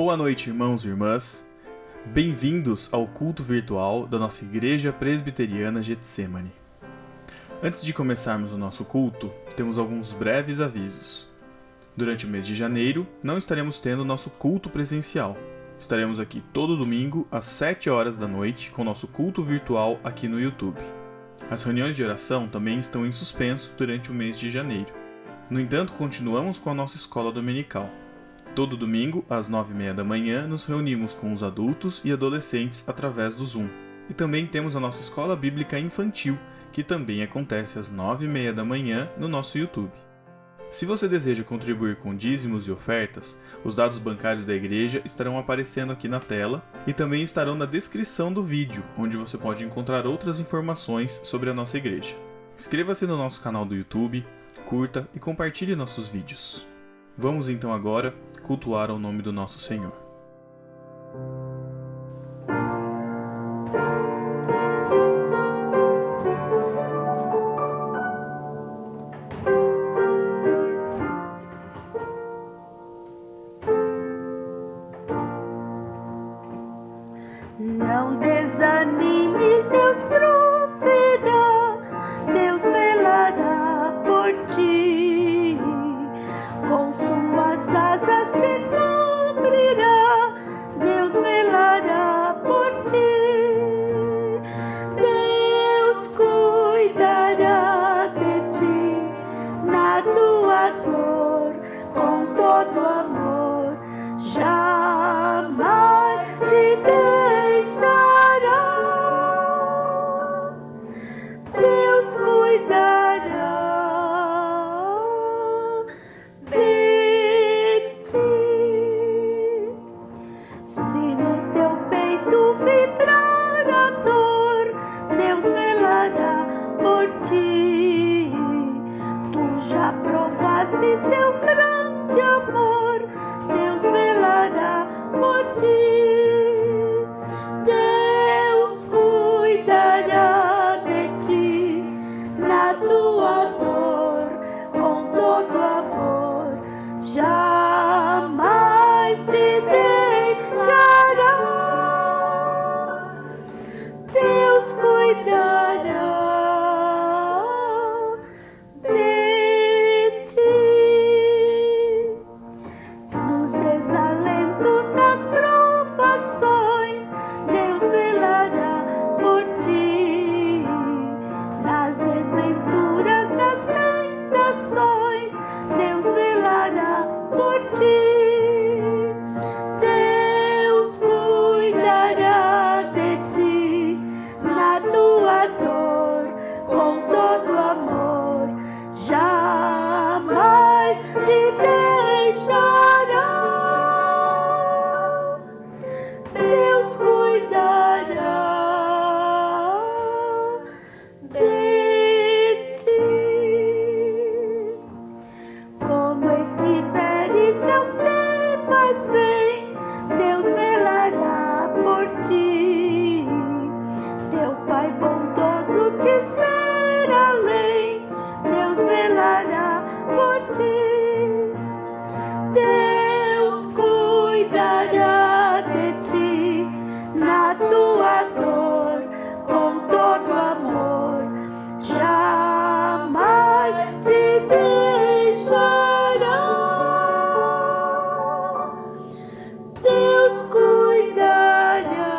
Boa noite, irmãos e irmãs. Bem-vindos ao culto virtual da nossa Igreja Presbiteriana Getsemane. Antes de começarmos o nosso culto, temos alguns breves avisos. Durante o mês de janeiro, não estaremos tendo nosso culto presencial. Estaremos aqui todo domingo, às 7 horas da noite, com nosso culto virtual aqui no YouTube. As reuniões de oração também estão em suspenso durante o mês de janeiro. No entanto, continuamos com a nossa escola dominical. Todo domingo, às 9h30 da manhã, nos reunimos com os adultos e adolescentes através do Zoom. E também temos a nossa escola bíblica infantil, que também acontece às 9h30 da manhã no nosso YouTube. Se você deseja contribuir com dízimos e ofertas, os dados bancários da igreja estarão aparecendo aqui na tela e também estarão na descrição do vídeo, onde você pode encontrar outras informações sobre a nossa igreja. Inscreva-se no nosso canal do YouTube, curta e compartilhe nossos vídeos. Vamos então agora cultuar ao nome do nosso Senhor. Não desanimes, Deus proverá, Deus velará por ti, com suas asas te cobrirá, Deus velará por ti, Deus cuidará de ti, na tua dor, com todo amor, jamais te deixará, Deus cuidará de ti. Se no teu peito vibrar a dor, Deus velará por ti. Tu já provaste seu grande amor, Deus velará por ti. Deus cuidará de ti, na tua dor, com todo amor, jamais te deixará. Deus cuidará de ti. Nos desalentos, nas provações, Deus velará por ti. Nas desventuras, nas tentações, Deus velará por ti. Deus cuidará de ti, na tua dor, com todo amor, jamais te deixará. Deus cuidará de ti. Como estiveres, não temas, vem, Deus velará por ti. Teu Pai bondoso te espera além, Deus velará por ti. Deus cuidará de ti, na tua dor, com todo amor, jamais te deixará. Deus cuidará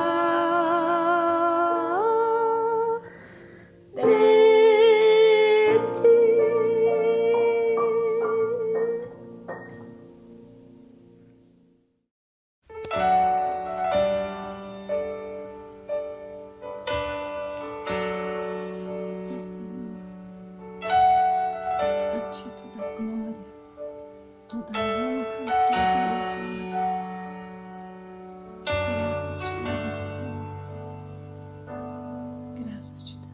de ti. Senhor, a ti toda a glória, toda a honra, todo o louvor. Graças te damos, Senhor. Graças te damos.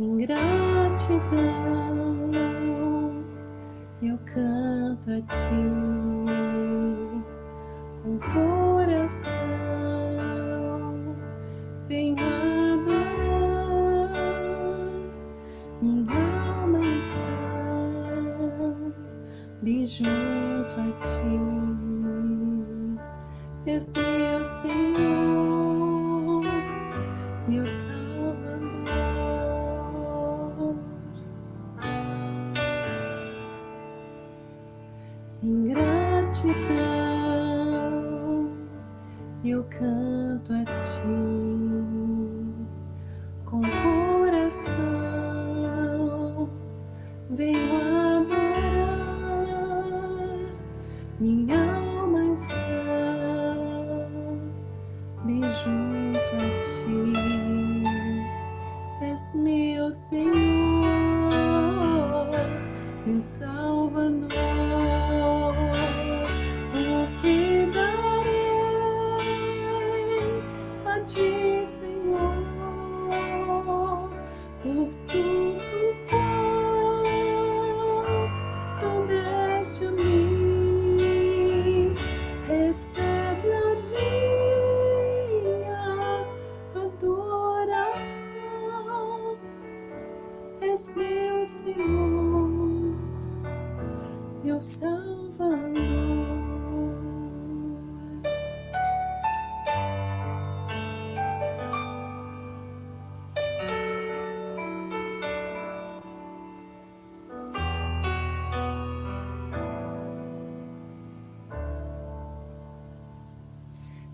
Em gratidão eu canto a ti com coração bem junto a ti. És meu Senhor, meu Salvador. Em gratidão eu canto a ti, com coração venho adorar. Minha alma está bem junto a ti. És meu Senhor, meu Salvador. O que darei a ti, Senhor, por tudo quanto deste a mim? Recebe a minha adoração. És meu Senhor, meu Salvador.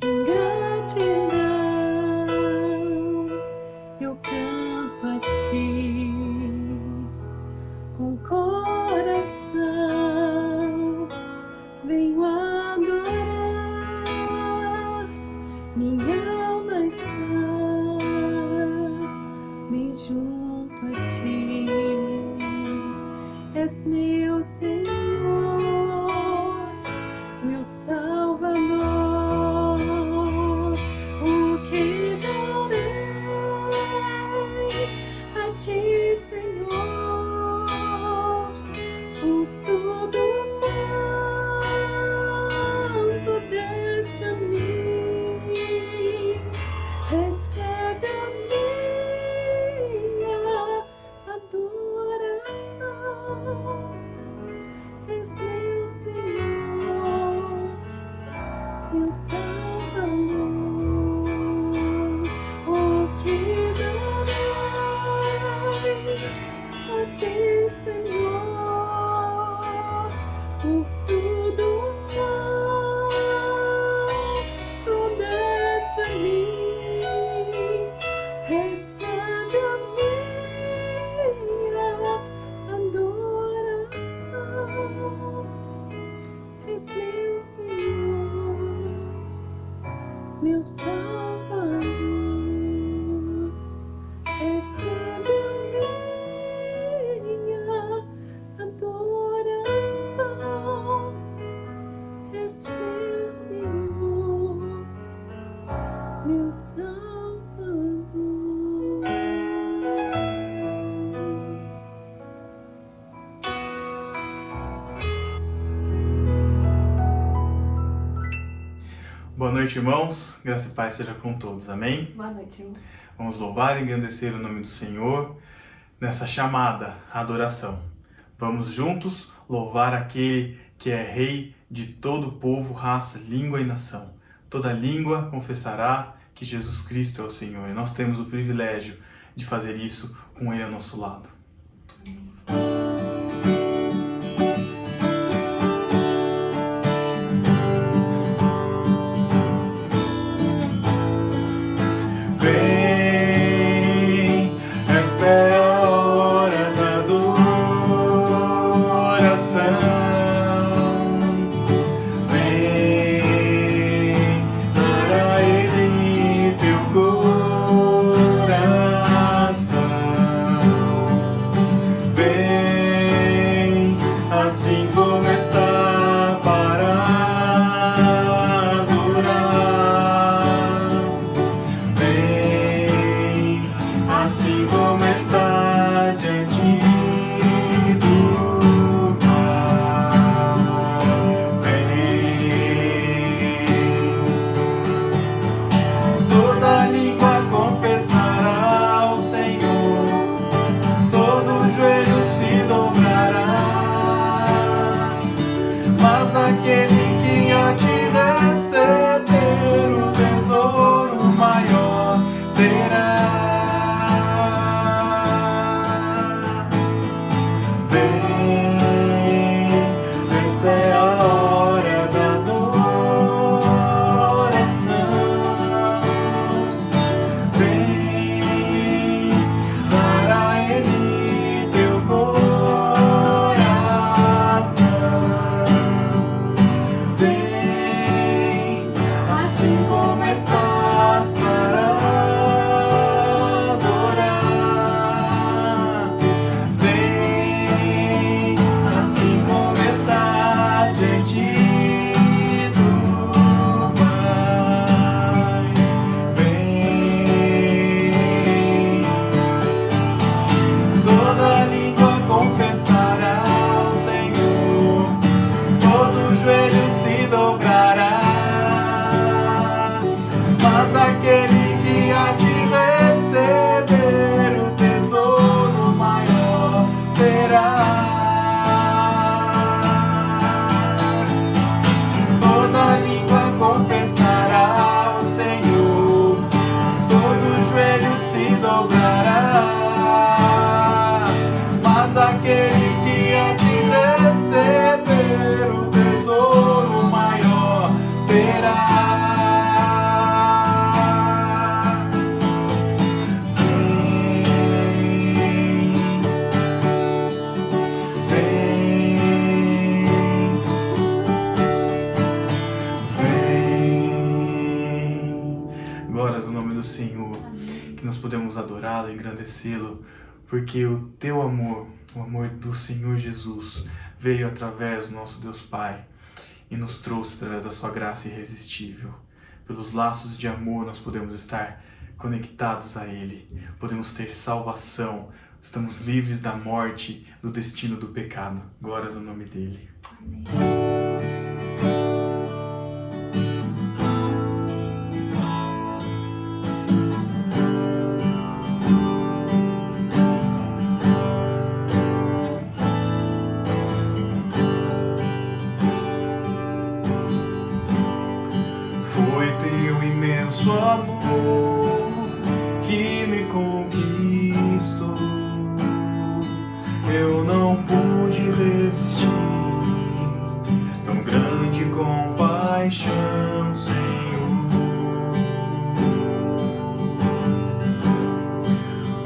Em gratidão eu canto a ti, com coração venho adorar. Minha alma está bem junto a ti. És meu Senhor, meu Salvador. O que darei a ti, Senhor, por tudo quanto deste a mim? Recebe a minha adoração. És meu Senhor, meu Salvador. O que darei a ti, Senhor, por tudo quanto deste a mim? Recebe a minha adoração. És meu Senhor, meu Salvador. Recebe a minha adoração. És meu Senhor, meu Salvador. Boa noite, irmãos. Graça e paz seja com todos. Amém? Boa noite, irmãos. Vamos louvar e engrandecer o nome do Senhor nessa chamada à adoração. Vamos juntos louvar aquele que é Rei de todo povo, raça, língua e nação. Toda língua confessará que Jesus Cristo é o Senhor. E nós temos o privilégio de fazer isso com Ele ao nosso lado. Vem, esta é a hora da adoração. Vem, para Ele teu coração. Vem, assim como está para adorar. Vem, assim como está diante do Pai. Vem, toda língua confessará ao Senhor, todo joelho se dobrará. agradecê-lo, porque o teu amor, o amor do Senhor Jesus, veio através do nosso Deus Pai e nos trouxe através da sua graça irresistível. Pelos laços de amor nós podemos estar conectados a Ele, podemos ter salvação, estamos livres da morte, do destino do pecado. Glórias ao nome dEle. Foi teu imenso amor que me conquistou. Eu não pude resistir. Tão grande compaixão, Senhor.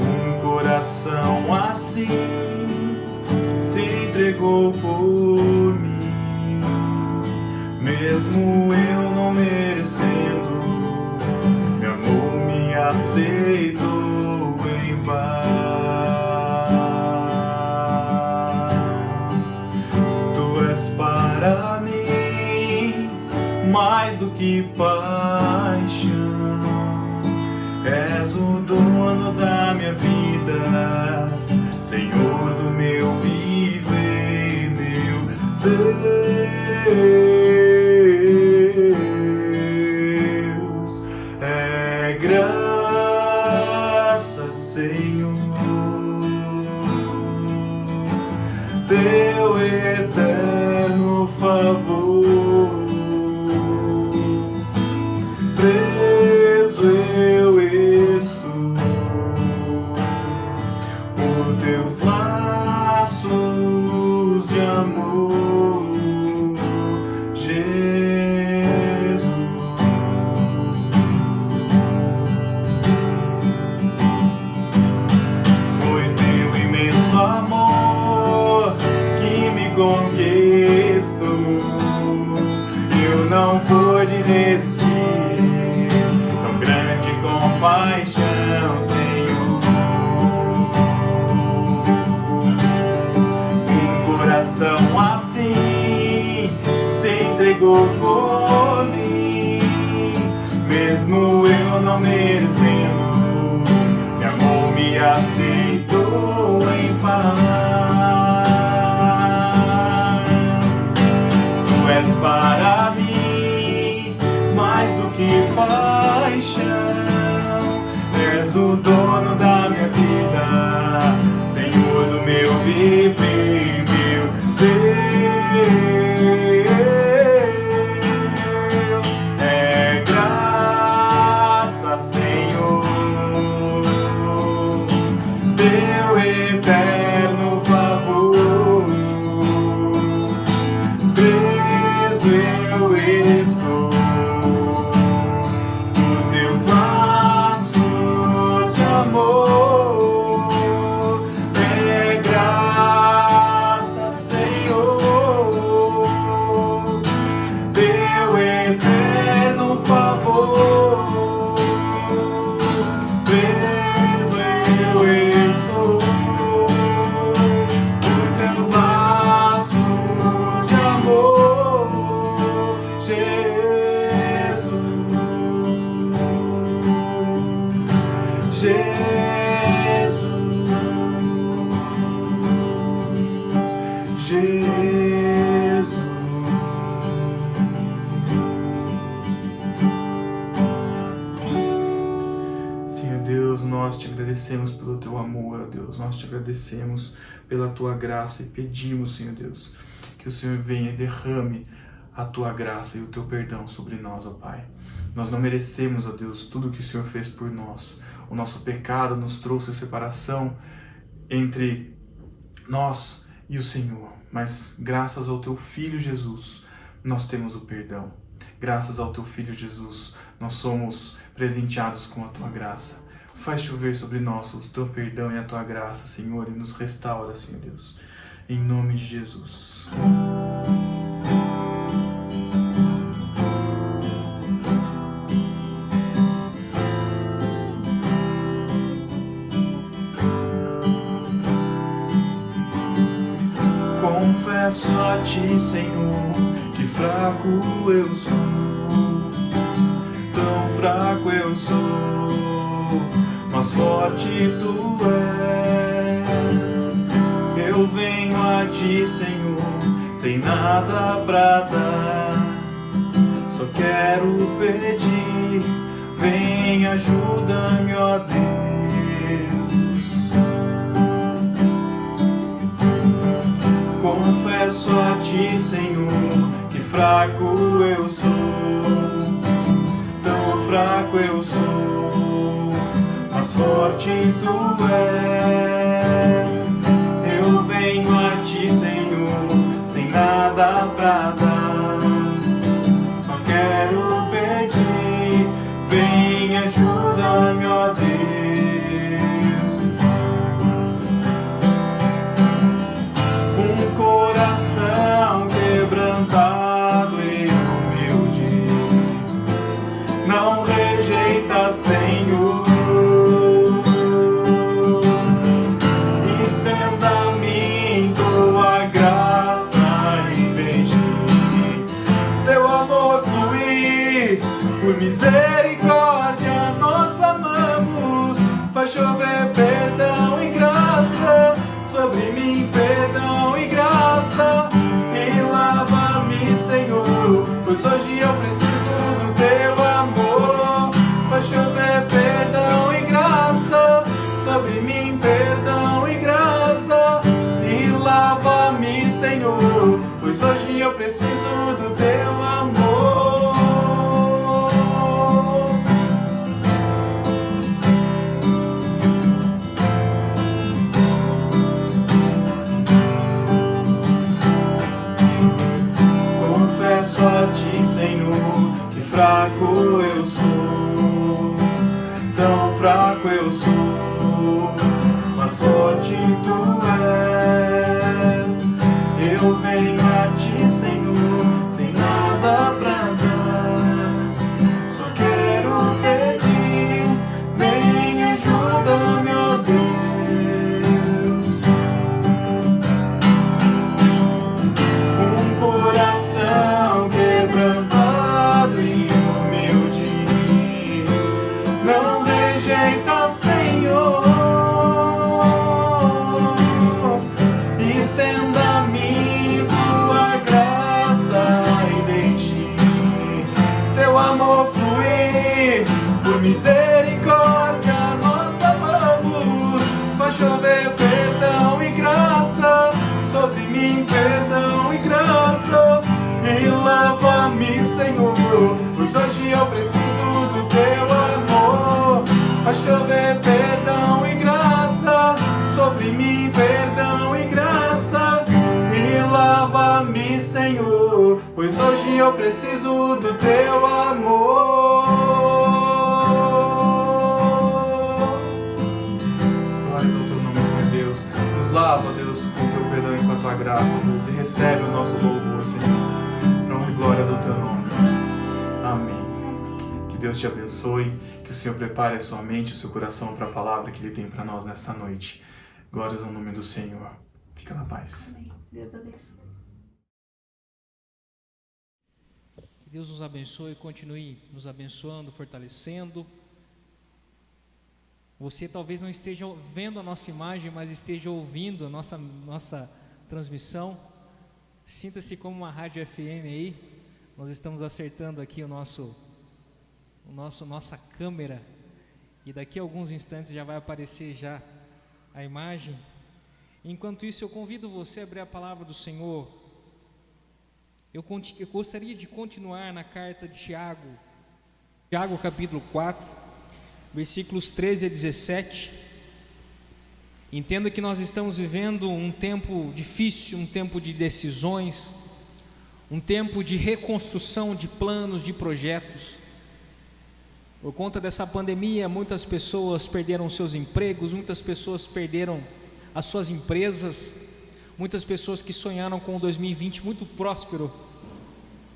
Um coração assim que se entregou por mim. Mesmo eu não merecendo, meu amor me aceitou em paz. Tu és para mim mais do que paixão. És o dono da minha vida, Senhor do meu viver, meu Deus. Graça, Senhor, teu eterno favor. Preso eu estou por teus laços de amor, Jesus. Amor que me conquistou, eu não pude resistir. Tão grande compaixão, Senhor. Um coração assim se entregou por mim, mesmo eu não merecendo, meu amor me aceitou em paz. Tu és para mim mais do que paixão. És o dono da minha vida, Senhor do meu viver, meu Deus. É graça, Senhor, teu eterno favor. Preso eu estou por teus laços de amor. É graça, Senhor, teu eterno favor. Preso eu estou por teus laços de amor, Jesus, Jesus, Jesus. Senhor Deus, nós te agradecemos pelo teu amor, ó Deus. Nós te agradecemos pela tua graça e pedimos, Senhor Deus, que o Senhor venha e derrame a tua graça e o teu perdão sobre nós, ó Pai. Nós não merecemos, ó Deus, tudo que o Senhor fez por nós. O nosso pecado nos trouxe separação entre nós e o Senhor. Mas graças ao teu Filho Jesus, nós temos o perdão. Graças ao teu Filho Jesus, nós somos presenteados com a tua graça. Faz chover sobre nós o teu perdão e a tua graça, Senhor, e nos restaura, Senhor Deus. Em nome de Jesus. ti, Senhor, que fraco eu sou, tão fraco eu sou, mas forte tu és. Eu venho a ti, Senhor, sem nada pra dar, só quero pedir, vem, ajuda-me, ó Deus. Confesso a ti, Senhor, que fraco eu sou, tão fraco eu sou, mas forte tu és. Eu venho a ti, Senhor, sem nada pra dar, só quero pedir, vem, ajuda-me, ó Deus. Um coração quebrantado e humilde não rejeita, Senhor. Estenda a mim tua graça e deixe teu amor fluir. Por misericórdia nós clamamos, faz chover perdão e graça sobre mim, perdão e graça. E lava-me, Senhor, pois hoje eu preciso do teu amor. Faz chover perdão e graça sobre mim, perdão e graça. E lava-me, Senhor, pois hoje eu preciso do teu amor. Confesso a ti, Senhor, que fraco eu sou, tão fraco eu sou, mas forte tu és. Eu venho a ti, Senhor, sem nada pra dar, só quero pedir, vem, ajuda-me, ó Deus. Um coração quebrantado e humilde não rejeita, Senhor. Estenda-me tua graça e deixe teu amor fluir. Por misericórdia nós clamamos, faz chover perdão e graça sobre mim, perdão e graça. E lava-me, Senhor, pois hoje eu preciso do teu amor. Faz chover perdão e graça sobre mim, perdão e graça. E lava-me, Senhor, pois hoje eu preciso do teu amor. Glórias ao teu nome, Senhor Deus. Nos lava, Deus, com o teu perdão e com a tua graça, Deus, e recebe o nosso louvor, Senhor, para honra e glória do teu nome. Amém. Que Deus te abençoe, que o Senhor prepare a sua mente e o seu coração para a palavra que Ele tem para nós nesta noite. Glórias ao nome do Senhor. Fica na paz. Amém. Deus abençoe. Que Deus nos abençoe e continue nos abençoando, fortalecendo. Você talvez não esteja vendo a nossa imagem, mas esteja ouvindo a nossa transmissão. Sinta-se como uma rádio FM aí. Nós estamos acertando aqui nossa câmera, e daqui a alguns instantes já vai aparecer já a imagem. Enquanto isso, eu convido você a abrir a palavra do Senhor. Eu gostaria de continuar na carta de Tiago, capítulo 4, versículos 13 a 17. Entendo que nós estamos vivendo um tempo difícil, um tempo de decisões, um tempo de reconstrução de planos, de projetos. Por conta dessa pandemia, muitas pessoas perderam seus empregos, muitas pessoas perderam as suas empresas, muitas pessoas que sonharam com um 2020 muito próspero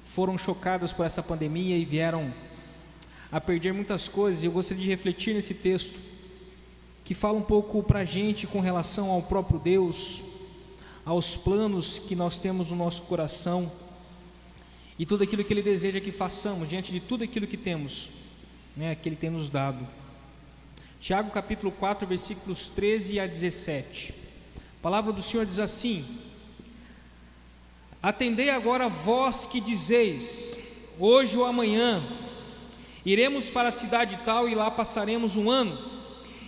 foram chocadas por essa pandemia e vieram a perder muitas coisas. Eu gostaria de refletir nesse texto que fala um pouco para a gente com relação ao próprio Deus, aos planos que nós temos no nosso coração e tudo aquilo que Ele deseja que façamos diante de tudo aquilo que temos, né, que Ele tem nos dado. Tiago capítulo 4, versículos 13 a 17. A palavra do Senhor diz assim: atendei agora vós que dizeis, hoje ou amanhã iremos para a cidade tal e lá passaremos um ano,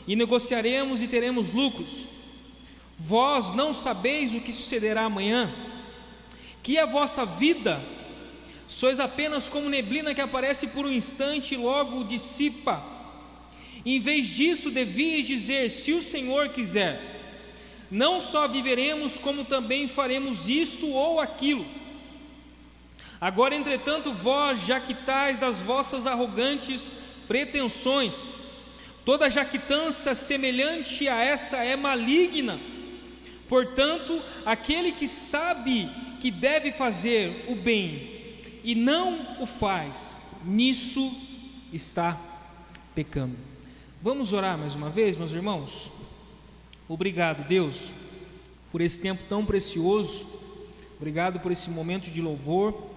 e negociaremos e teremos lucros. Vós não sabeis o que sucederá amanhã, que a vossa vida sois apenas como neblina que aparece por um instante e logo dissipa. Em vez disso, devíeis dizer: se o Senhor quiser, não só viveremos, como também faremos isto ou aquilo. Agora, entretanto, vós jactais das vossas arrogantes pretensões. Toda jactância semelhante a essa é maligna. Portanto, aquele que sabe que deve fazer o bem e não o faz, nisso está pecando. Vamos orar mais uma vez, meus irmãos? Obrigado, Deus, por esse tempo tão precioso. Obrigado por esse momento de louvor.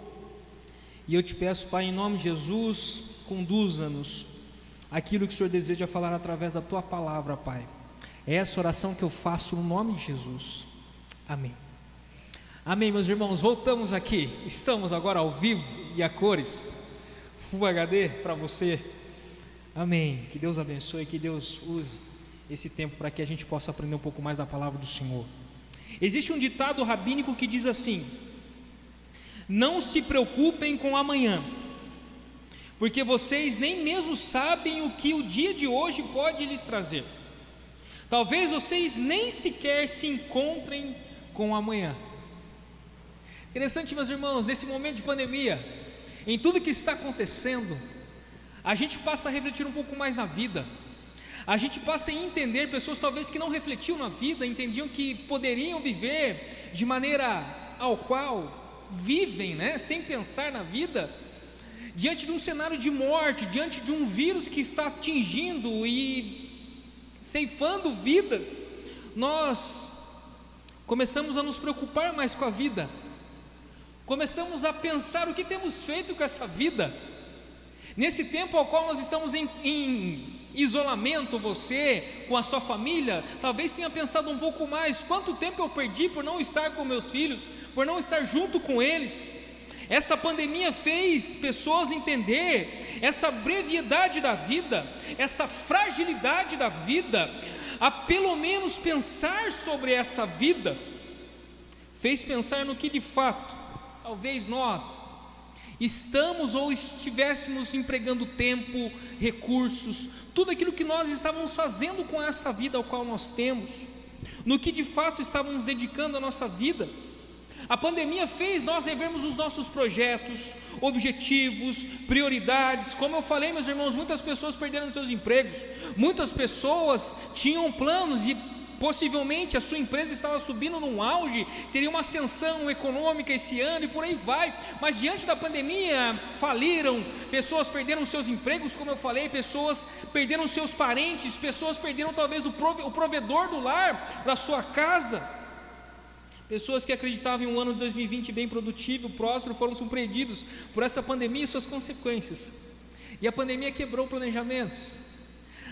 E eu te peço, Pai, em nome de Jesus, conduza-nos aquilo que o Senhor deseja falar através da Tua palavra, Pai. É essa oração que eu faço no nome de Jesus. Amém. Amém, meus irmãos, voltamos aqui. Estamos agora ao vivo e a cores. Full HD para você. Amém. Que Deus abençoe, que Deus use esse tempo para que a gente possa aprender um pouco mais da palavra do Senhor. Existe um ditado rabínico que diz assim: não se preocupem com amanhã, porque vocês nem mesmo sabem o que o dia de hoje pode lhes trazer. Talvez vocês nem sequer se encontrem com amanhã. Interessante, meus irmãos, nesse momento de pandemia, em tudo que está acontecendo, a gente passa a refletir um pouco mais na vida. A gente passa a entender pessoas talvez que não refletiam na vida, entendiam que poderiam viver de maneira ao qual vivem, né, sem pensar na vida, diante de um cenário de morte, diante de um vírus que está atingindo e ceifando vidas. Nós começamos a nos preocupar mais com a vida, começamos a pensar o que temos feito com essa vida, nesse tempo ao qual nós estamos em isolamento. Você com a sua família talvez tenha pensado um pouco mais: quanto tempo eu perdi por não estar com meus filhos, por não estar junto com eles. Essa pandemia fez pessoas entender essa brevidade da vida, essa fragilidade da vida, a pelo menos pensar sobre essa vida, fez pensar no que de fato talvez nós estamos ou estivéssemos empregando tempo, recursos, tudo aquilo que nós estávamos fazendo com essa vida ao qual nós temos, no que de fato estávamos dedicando a nossa vida. A pandemia fez nós revermos os nossos projetos, objetivos, prioridades. Como eu falei, meus irmãos, muitas pessoas perderam seus empregos, muitas pessoas tinham planos e possivelmente a sua empresa estava subindo num auge, teria uma ascensão econômica esse ano e por aí vai, mas diante da pandemia faliram, pessoas perderam seus empregos, como eu falei, pessoas perderam seus parentes, pessoas perderam talvez o provedor do lar, da sua casa. Pessoas que acreditavam em um ano de 2020 bem produtivo, próspero, foram surpreendidos por essa pandemia e suas consequências. E a pandemia quebrou planejamentos,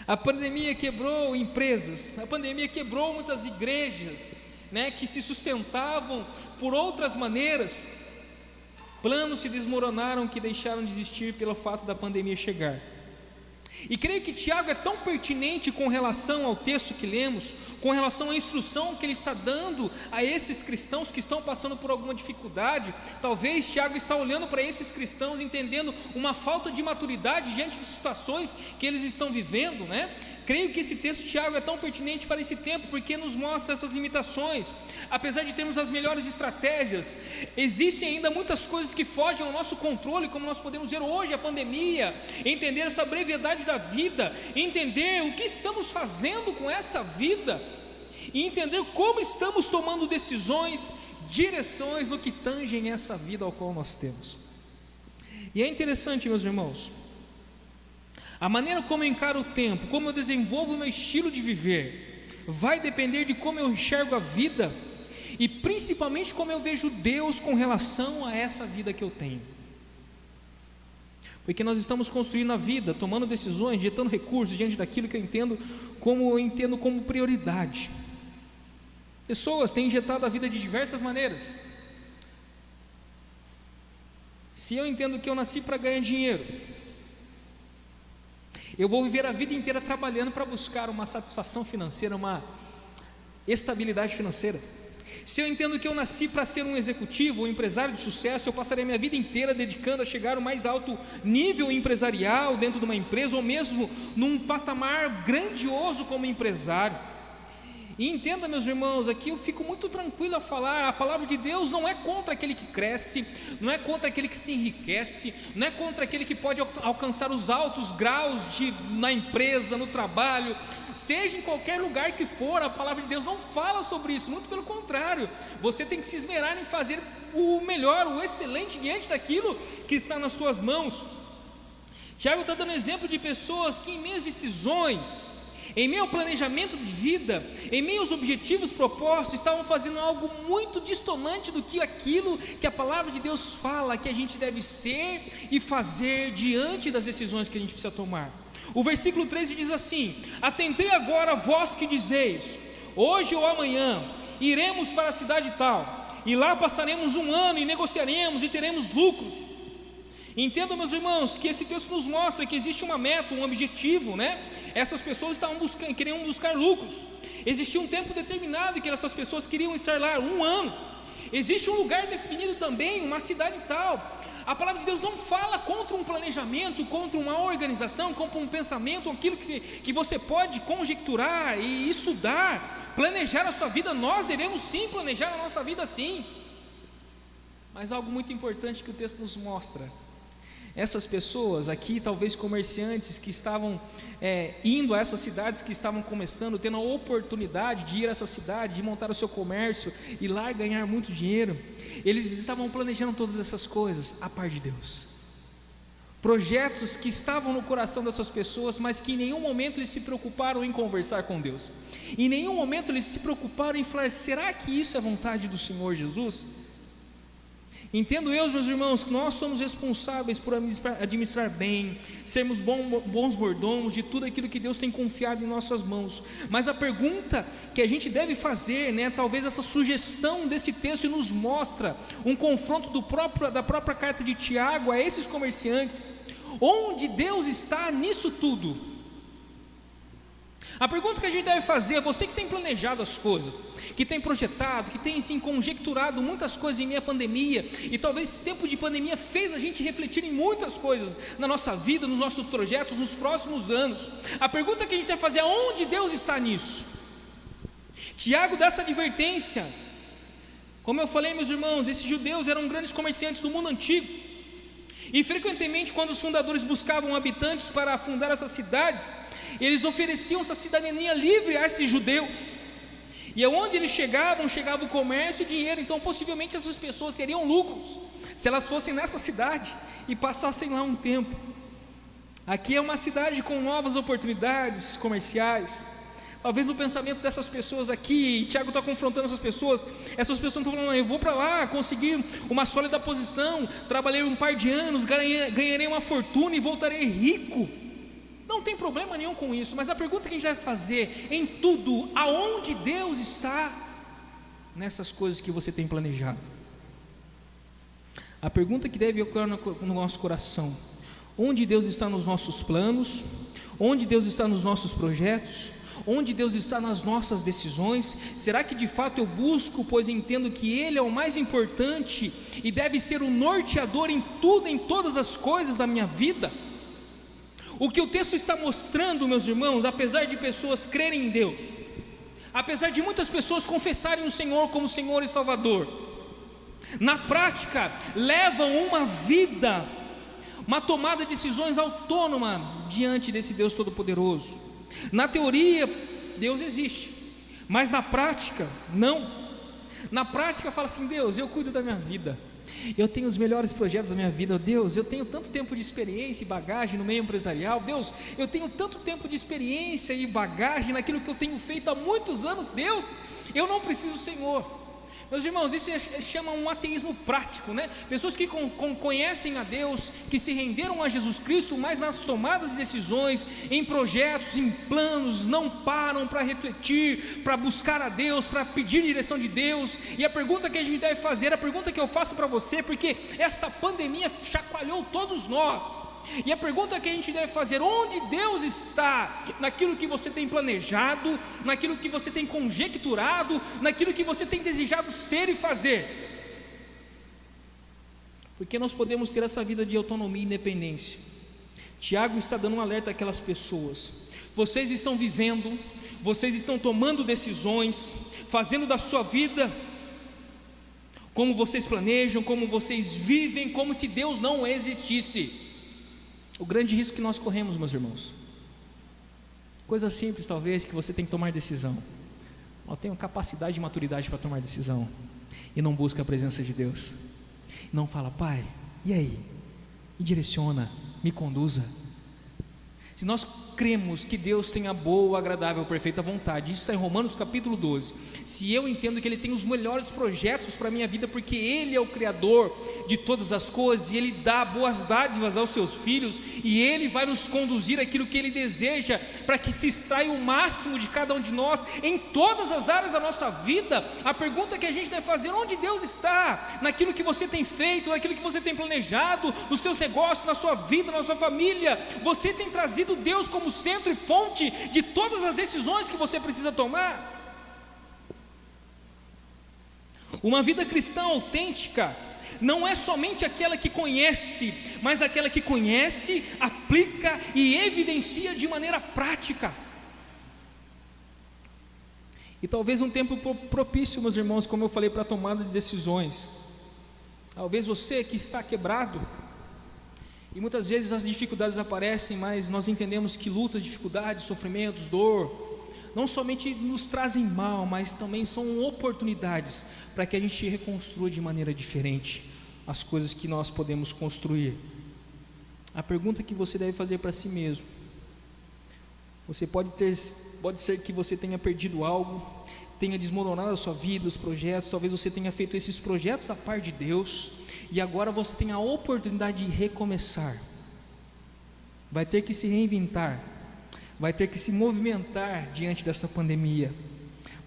a pandemia quebrou empresas, a pandemia quebrou muitas igrejas, né, que se sustentavam por outras maneiras. Planos se desmoronaram que deixaram de existir pelo fato da pandemia chegar. E creio que Tiago é tão pertinente com relação ao texto que lemos, com relação à instrução que ele está dando a esses cristãos que estão passando por alguma dificuldade. Talvez Tiago está olhando para esses cristãos, entendendo uma falta de maturidade diante de situações que eles estão vivendo, né? Creio que esse texto de Tiago é tão pertinente para esse tempo, porque nos mostra essas limitações. Apesar de termos as melhores estratégias, existem ainda muitas coisas que fogem ao nosso controle, como nós podemos ver hoje, a pandemia. Entender essa brevidade da vida, entender o que estamos fazendo com essa vida, e entender como estamos tomando decisões, direções no que tangem essa vida ao qual nós temos. E é interessante, meus irmãos, a maneira como eu encaro o tempo, como eu desenvolvo o meu estilo de viver, vai depender de como eu enxergo a vida e principalmente como eu vejo Deus com relação a essa vida que eu tenho. Porque nós estamos construindo a vida, tomando decisões, injetando recursos diante daquilo que eu entendo como prioridade. Pessoas têm injetado a vida de diversas maneiras. Se eu entendo que eu nasci para ganhar dinheiro, eu vou viver a vida inteira trabalhando para buscar uma satisfação financeira, uma estabilidade financeira. Se eu entendo que eu nasci para ser um executivo, um empresário de sucesso, eu passarei a minha vida inteira dedicando a chegar ao mais alto nível empresarial dentro de uma empresa, ou mesmo num patamar grandioso como empresário. E entenda, meus irmãos, aqui eu fico muito tranquilo a falar, a palavra de Deus não é contra aquele que cresce, não é contra aquele que se enriquece, não é contra aquele que pode alcançar os altos graus na empresa, no trabalho, seja em qualquer lugar que for. A palavra de Deus não fala sobre isso, muito pelo contrário, você tem que se esmerar em fazer o melhor, o excelente diante daquilo que está nas suas mãos. Tiago está dando exemplo de pessoas que em meio às decisões, em meio ao planejamento de vida, em meio aos objetivos propostos, estavam fazendo algo muito distante do que aquilo que a palavra de Deus fala que a gente deve ser e fazer diante das decisões que a gente precisa tomar. O versículo 13 diz assim: atentei agora vós que dizeis, hoje ou amanhã iremos para a cidade tal, e lá passaremos um ano e negociaremos e teremos lucros. Entendam, meus irmãos, que esse texto nos mostra que existe uma meta, um objetivo, né? Essas pessoas queriam buscar lucros. Existia um tempo determinado que essas pessoas queriam estar lá, 1 ano. Existe um lugar definido também, uma cidade tal. A palavra de Deus não fala contra um planejamento, contra uma organização, contra um pensamento, aquilo que você pode conjecturar e estudar, planejar a sua vida. Nós devemos sim planejar a nossa vida, sim. Mas algo muito importante que o texto nos mostra: essas pessoas aqui, talvez comerciantes que estavam indo a essas cidades que estavam começando, tendo a oportunidade de ir a essa cidade, de montar o seu comércio e lá ganhar muito dinheiro, eles estavam planejando todas essas coisas a par de Deus. Projetos que estavam no coração dessas pessoas, mas que em nenhum momento eles se preocuparam em conversar com Deus. Em nenhum momento eles se preocuparam em falar: será que isso é vontade do Senhor Jesus? Entendo eu, meus irmãos, que nós somos responsáveis por administrar bem, sermos bons mordomos de tudo aquilo que Deus tem confiado em nossas mãos. Mas a pergunta que a gente deve fazer, né, talvez essa sugestão desse texto nos mostra um confronto da própria carta de Tiago a esses comerciantes: onde Deus está nisso tudo? A pergunta que a gente deve fazer, você que tem planejado as coisas, que tem projetado, que tem assim, conjecturado muitas coisas em meio à pandemia, e talvez esse tempo de pandemia fez a gente refletir em muitas coisas na nossa vida, nos nossos projetos, nos próximos anos. A pergunta que a gente deve fazer é: onde Deus está nisso? Tiago dá essa advertência. Como eu falei, meus irmãos, esses judeus eram grandes comerciantes do mundo antigo, e frequentemente quando os fundadores buscavam habitantes para fundar essas cidades, eles ofereciam essa cidadania livre a esses judeus. E aonde eles chegava o comércio e dinheiro. Então possivelmente essas pessoas teriam lucros se elas fossem nessa cidade e passassem lá um tempo. Aqui é uma cidade com novas oportunidades comerciais. Talvez no pensamento dessas pessoas aqui, Tiago está confrontando essas pessoas estão falando: eu vou para lá conseguir uma sólida posição, trabalhei um par de anos, ganharei uma fortuna e voltarei rico. Não tem problema nenhum com isso, mas a pergunta que a gente deve fazer em tudo: aonde Deus está nessas coisas que você tem planejado? A pergunta que deve ocorrer no nosso coração: onde Deus está nos nossos planos? Onde Deus está nos nossos projetos? Onde Deus está nas nossas decisões? Será que de fato eu busco, pois entendo que Ele é o mais importante e deve ser o norteador em tudo, em todas as coisas da minha vida? O que o texto está mostrando, meus irmãos, apesar de pessoas crerem em Deus, apesar de muitas pessoas confessarem o Senhor como Senhor e Salvador, na prática levam uma vida, uma tomada de decisões autônoma diante desse Deus Todo-Poderoso. Na teoria, Deus existe, mas na prática, não. Na prática fala assim: Deus, eu cuido da minha vida, eu tenho os melhores projetos da minha vida. Deus, eu tenho tanto tempo de experiência e bagagem no meio empresarial. Deus, eu tenho tanto tempo de experiência e bagagem naquilo que eu tenho feito há muitos anos. Deus, eu não preciso do Senhor. Meus irmãos, isso chama um ateísmo prático, né? Pessoas que conhecem a Deus, que se renderam a Jesus Cristo, mas nas tomadas de decisões, em projetos, em planos, não param para refletir, para buscar a Deus, para pedir direção de Deus. E a pergunta que a gente deve fazer, a pergunta que eu faço para você, porque essa pandemia chacoalhou todos nós, e a pergunta que a gente deve fazer: onde Deus está naquilo que você tem planejado, naquilo que você tem conjecturado, naquilo que você tem desejado ser e fazer? Porque nós podemos ter essa vida de autonomia e independência. Tiago está dando um alerta àquelas pessoas: vocês estão vivendo, vocês estão tomando decisões, fazendo da sua vida como vocês planejam, como vocês vivem, como se Deus não existisse. O grande risco que nós corremos, meus irmãos, coisa simples talvez, que você tem que tomar decisão. Eu tenho capacidade e maturidade para tomar decisão, e não busca a presença de Deus, não fala: Pai, e aí? Me direciona, me conduza. Se nós cremos que Deus tem a boa, agradável, perfeita vontade, isso está em Romanos capítulo 12, se eu entendo que Ele tem os melhores projetos para a minha vida, porque Ele é o Criador de todas as coisas, e Ele dá boas dádivas aos seus filhos, e Ele vai nos conduzir àquilo que Ele deseja, para que se extraia o máximo de cada um de nós, em todas as áreas da nossa vida. A pergunta que a gente deve fazer: onde Deus está? Naquilo que você tem feito, naquilo que você tem planejado, nos seus negócios, na sua vida, na sua família. Você tem trazido Deus como centro e fonte de todas as decisões que você precisa tomar? Uma vida cristã autêntica não é somente aquela que conhece, mas aquela que conhece, aplica e evidencia de maneira prática. E talvez um tempo propício, meus irmãos, como eu falei, para a tomada de decisões. Talvez você que está quebrado, e muitas vezes as dificuldades aparecem, mas nós entendemos que lutas, dificuldades, sofrimentos, dor, não somente nos trazem mal, mas também são oportunidades para que a gente reconstrua de maneira diferente as coisas que nós podemos construir. A pergunta que você deve fazer para si mesmo: pode ser que você tenha perdido algo, tenha desmoronado a sua vida, os projetos. Talvez você tenha feito esses projetos a par de Deus, e agora você tem a oportunidade de recomeçar. Vai ter que se reinventar, vai ter que se movimentar diante dessa pandemia.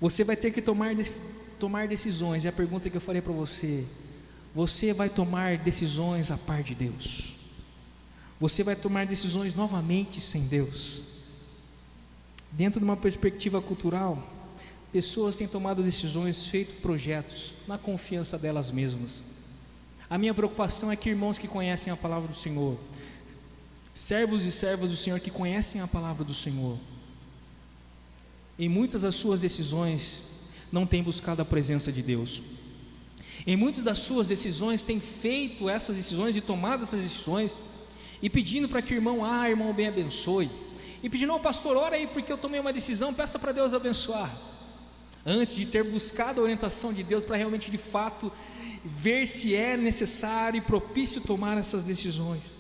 Você vai ter que tomar decisões. E a pergunta que eu falei para você: você vai tomar decisões a par de Deus? Você vai tomar decisões novamente sem Deus? Dentro de uma perspectiva cultural, pessoas têm tomado decisões, feito projetos na confiança delas mesmas. A minha preocupação é que irmãos que conhecem a palavra do Senhor, servos e servas do Senhor que conhecem a palavra do Senhor, em muitas das suas decisões não têm buscado a presença de Deus. Em muitas das suas decisões têm feito essas decisões e tomado essas decisões e pedindo para que o irmão irmão bem abençoe, e pedindo: pastor, ora aí porque eu tomei uma decisão, peça para Deus abençoar, antes de ter buscado a orientação de Deus para realmente, de fato, ver se é necessário e propício tomar essas decisões.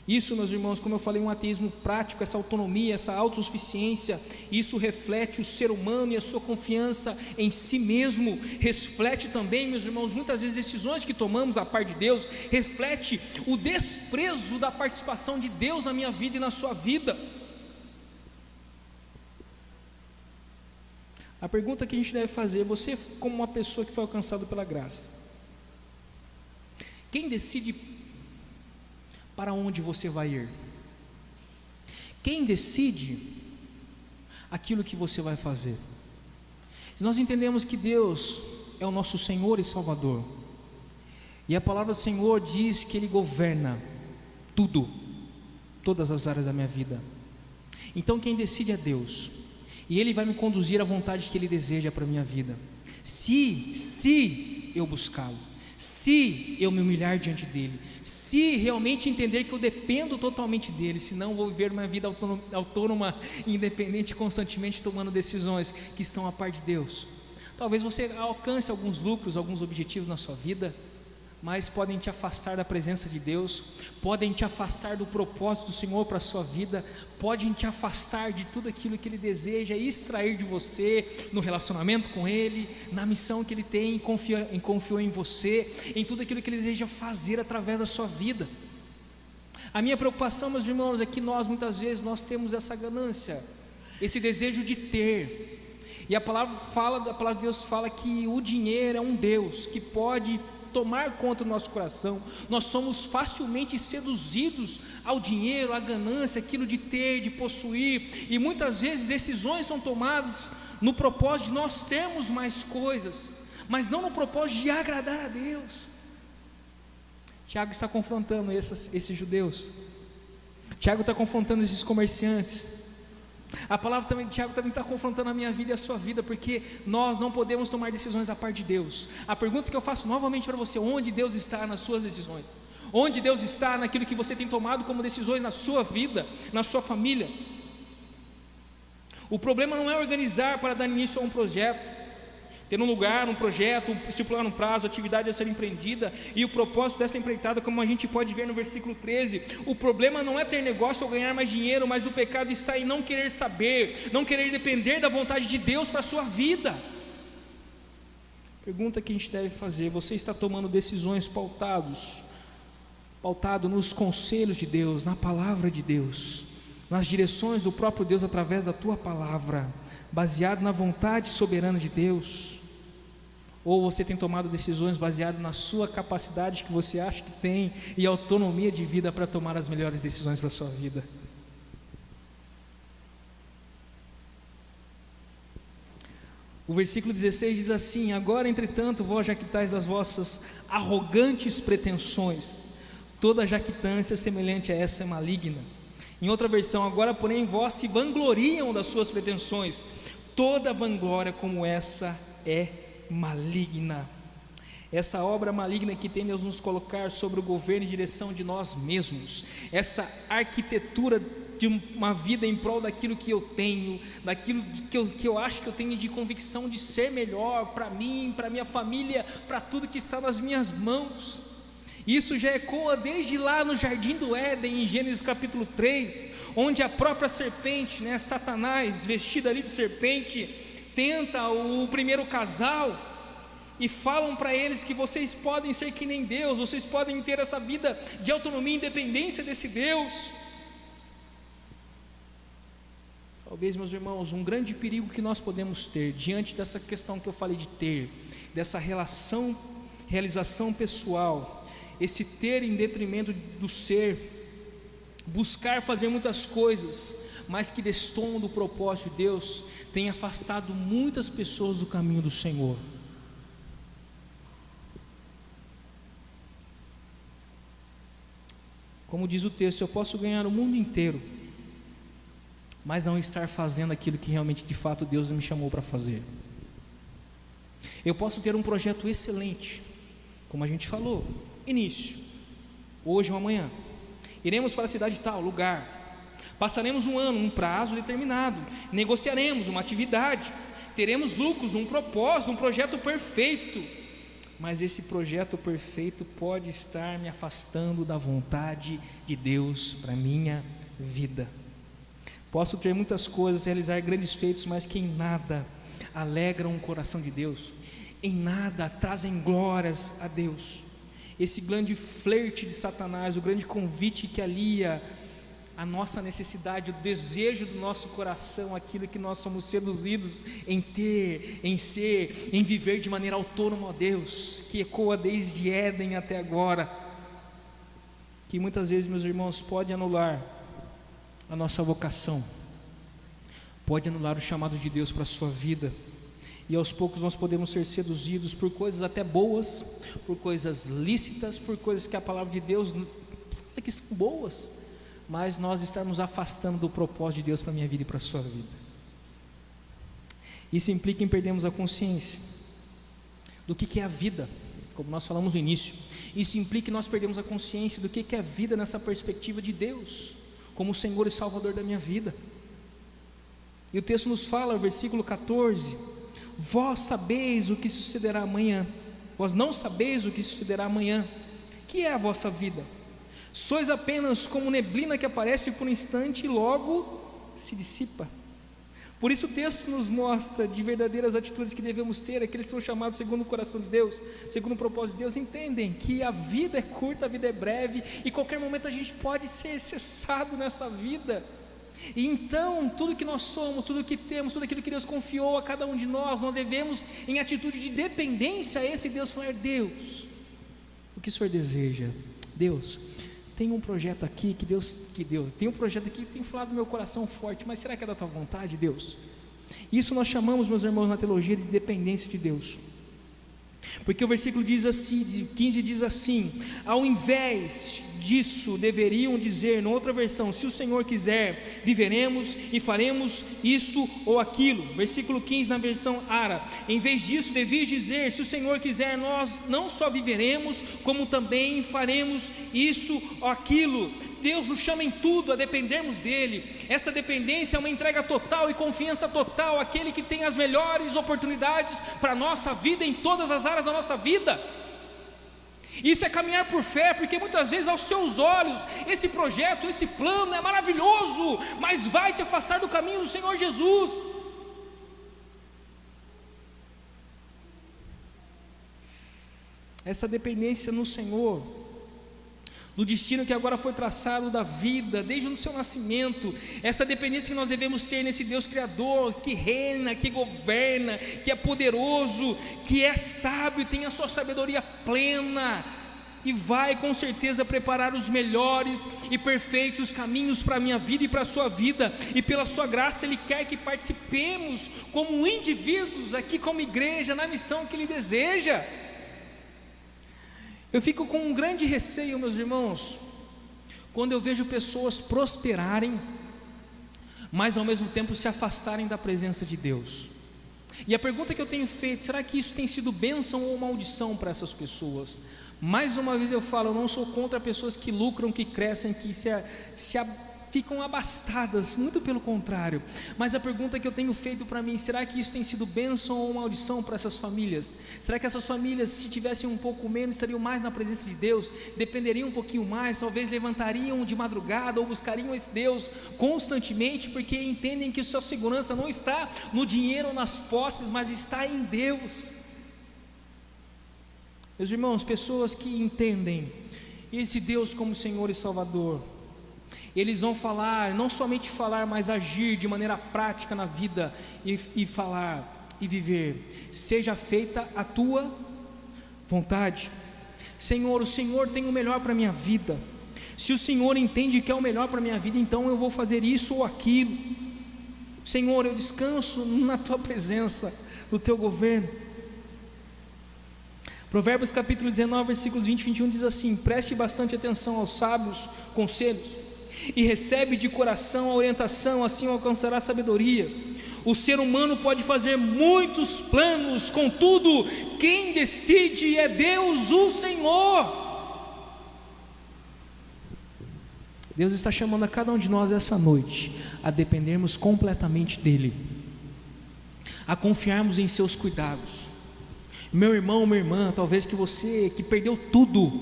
Isso, meus irmãos, como eu falei, um ateísmo prático, essa autonomia, essa autossuficiência, isso reflete o ser humano e a sua confiança em si mesmo. Reflete também, meus irmãos, muitas vezes decisões que tomamos a par de Deus, reflete o desprezo da participação de Deus na minha vida e na sua vida. A pergunta que a gente deve fazer: você como uma pessoa que foi alcançada pela graça, quem decide para onde você vai ir? Quem decide aquilo que você vai fazer? Nós entendemos que Deus é o nosso Senhor e Salvador, e a palavra do Senhor diz que Ele governa tudo, todas as áreas da minha vida. Então quem decide é Deus, e Ele vai me conduzir à vontade que Ele deseja para a minha vida, se eu buscá-lo, se eu me humilhar diante dEle, se realmente entender que eu dependo totalmente dEle. Senão vou viver uma vida autônoma e independente, constantemente tomando decisões que estão a par de Deus. Talvez você alcance alguns lucros, alguns objetivos na sua vida, mas podem te afastar da presença de Deus, podem te afastar do propósito do Senhor para a sua vida, podem te afastar de tudo aquilo que Ele deseja extrair de você, no relacionamento com Ele, na missão que Ele tem, confiou em você, em tudo aquilo que Ele deseja fazer através da sua vida. A minha preocupação, meus irmãos, é que muitas vezes nós temos essa ganância, esse desejo de ter, e a palavra de Deus fala que o dinheiro é um Deus que pode tomar conta do nosso coração. Nós somos facilmente seduzidos ao dinheiro, à ganância, aquilo de ter, de possuir, e muitas vezes decisões são tomadas no propósito de nós termos mais coisas, mas não no propósito de agradar a Deus. Tiago está confrontando esses judeus, Tiago está confrontando esses comerciantes. A palavra também de Tiago também está confrontando a minha vida e a sua vida, porque nós não podemos tomar decisões à parte de Deus. A pergunta que eu faço novamente para você: onde Deus está nas suas decisões? Onde Deus está naquilo que você tem tomado como decisões na sua vida, na sua família? O problema não é organizar para dar início a um projeto, ter um lugar, um projeto, estipular um prazo, atividade a ser empreendida e o propósito dessa empreitada, como a gente pode ver no versículo 13. O problema não é ter negócio ou ganhar mais dinheiro, mas o pecado está em não querer saber, não querer depender da vontade de Deus para a sua vida. Pergunta que a gente deve fazer: você está tomando decisões pautado nos conselhos de Deus, na palavra de Deus, nas direções do próprio Deus através da tua palavra, baseado na vontade soberana de Deus? Ou você tem tomado decisões baseadas na sua capacidade que você acha que tem e autonomia de vida para tomar as melhores decisões para a sua vida? O versículo 16 diz assim: agora entretanto vós jactais das vossas arrogantes pretensões, toda jactância semelhante a essa é maligna. Em outra versão: agora porém vós se vangloriam das suas pretensões, toda vanglória como essa é maligna. Essa obra maligna que tende a nos colocar sobre o governo e direção de nós mesmos, essa arquitetura de uma vida em prol daquilo que eu tenho, daquilo que eu acho que eu tenho de convicção de ser melhor para mim, para minha família, para tudo que está nas minhas mãos. Isso já ecoa desde lá no Jardim do Éden, em Gênesis capítulo 3, onde a própria serpente, Satanás, vestido ali de serpente, tenta o primeiro casal, e falam para eles que vocês podem ser que nem Deus, vocês podem ter essa vida de autonomia e independência desse Deus. Talvez, meus irmãos, um grande perigo que nós podemos ter diante dessa questão que eu falei de ter, dessa realização pessoal, esse ter em detrimento do ser, buscar fazer muitas coisas, mas que destoam do propósito de Deus, tem afastado muitas pessoas do caminho do Senhor. Como diz o texto: eu posso ganhar o mundo inteiro, mas não estar fazendo aquilo que realmente, de fato, Deus me chamou para fazer. Eu posso ter um projeto excelente, como a gente falou, início, hoje ou amanhã, iremos para a cidade tal, lugar, passaremos um ano, um prazo determinado, negociaremos uma atividade, teremos lucros, um propósito, um projeto perfeito, mas esse projeto perfeito pode estar me afastando da vontade de Deus para a minha vida. Posso ter muitas coisas, realizar grandes feitos, mas que em nada alegram o coração de Deus, em nada trazem glórias a Deus. Esse grande flerte de Satanás, o grande convite que alia a nossa necessidade, o desejo do nosso coração, aquilo que nós somos seduzidos em ter, em ser, em viver de maneira autônoma a Deus, que ecoa desde Éden até agora, que muitas vezes, meus irmãos, pode anular a nossa vocação, pode anular o chamado de Deus para a sua vida, e aos poucos nós podemos ser seduzidos por coisas até boas, por coisas lícitas, por coisas que a palavra de Deus fala que são boas, mas nós estarmos afastando do propósito de Deus para a minha vida e para a sua vida. Isso implica em perdermos a consciência do que é a vida, como nós falamos no início. Isso implica em nós perdermos a consciência do que é a vida nessa perspectiva de Deus, como o Senhor e Salvador da minha vida. E o texto nos fala, versículo 14: vós sabeis o que sucederá amanhã, Vós não sabeis o que sucederá amanhã. Que é a vossa vida? Sois apenas como neblina que aparece por um instante e logo se dissipa. Por isso o texto nos mostra de verdadeiras atitudes que devemos ter, aqueles que são chamados segundo o coração de Deus, segundo o propósito de Deus, entendem que a vida é curta, a vida é breve, e qualquer momento a gente pode ser cessado nessa vida. E então, tudo que nós somos, tudo que temos, tudo aquilo que Deus confiou a cada um de nós devemos, em atitude de dependência a esse Deus, falar: Deus, o que o Senhor deseja? Deus, tem um projeto aqui tem um projeto aqui que tem falado no meu coração forte, mas será que é da tua vontade, Deus? Isso nós chamamos, meus irmãos, na teologia de dependência de Deus. Porque o versículo 15 diz assim: ao invés disso, deveriam dizer, na outra versão, se o Senhor quiser, viveremos e faremos isto ou aquilo. Versículo 15 na versão Ara: em vez disso, devias dizer, se o Senhor quiser, nós não só viveremos, como também faremos isto ou aquilo. Deus nos chama em tudo a dependermos dEle. Essa dependência é uma entrega total e confiança total àquele que tem as melhores oportunidades para a nossa vida, em todas as áreas da nossa vida. Isso é caminhar por fé, porque muitas vezes aos seus olhos, esse projeto, esse plano é maravilhoso, mas vai te afastar do caminho do Senhor Jesus. Essa dependência no Senhor, do destino que agora foi traçado da vida, desde o seu nascimento, essa dependência que nós devemos ter nesse Deus Criador, que reina, que governa, que é poderoso, que é sábio, tem a sua sabedoria plena, e vai com certeza preparar os melhores e perfeitos caminhos para a minha vida e para a sua vida, e pela sua graça Ele quer que participemos como indivíduos aqui, como igreja, na missão que Ele deseja. Eu fico com um grande receio, meus irmãos, quando eu vejo pessoas prosperarem, mas ao mesmo tempo se afastarem da presença de Deus. E a pergunta que eu tenho feito: será que isso tem sido bênção ou maldição para essas pessoas? Mais uma vez eu falo, eu não sou contra pessoas que lucram, que crescem, que ficam abastadas, muito pelo contrário. Mas a pergunta que eu tenho feito para mim: será que isso tem sido bênção ou maldição para essas famílias? Será que essas famílias, se tivessem um pouco menos, estariam mais na presença de Deus, dependeriam um pouquinho mais, talvez levantariam de madrugada ou buscariam esse Deus constantemente, porque entendem que sua segurança não está no dinheiro ou nas posses, mas está em Deus? Meus irmãos, pessoas que entendem esse Deus como Senhor e Salvador, eles vão falar, não somente falar, mas agir de maneira prática na vida, e falar e viver: seja feita a tua vontade. Senhor, o Senhor tem o melhor para a minha vida. Se o Senhor entende que é o melhor para a minha vida, então eu vou fazer isso ou aquilo. Senhor, eu descanso na tua presença, no teu governo. Provérbios capítulo 19, versículos 20 e 21 diz assim: preste bastante atenção aos sábios conselhos e recebe de coração a orientação, assim alcançará sabedoria. O ser humano pode fazer muitos planos, contudo, quem decide é Deus, o Senhor. Deus está chamando a cada um de nós essa noite a dependermos completamente dEle, a confiarmos em seus cuidados. Meu irmão, minha irmã, talvez que você que perdeu tudo,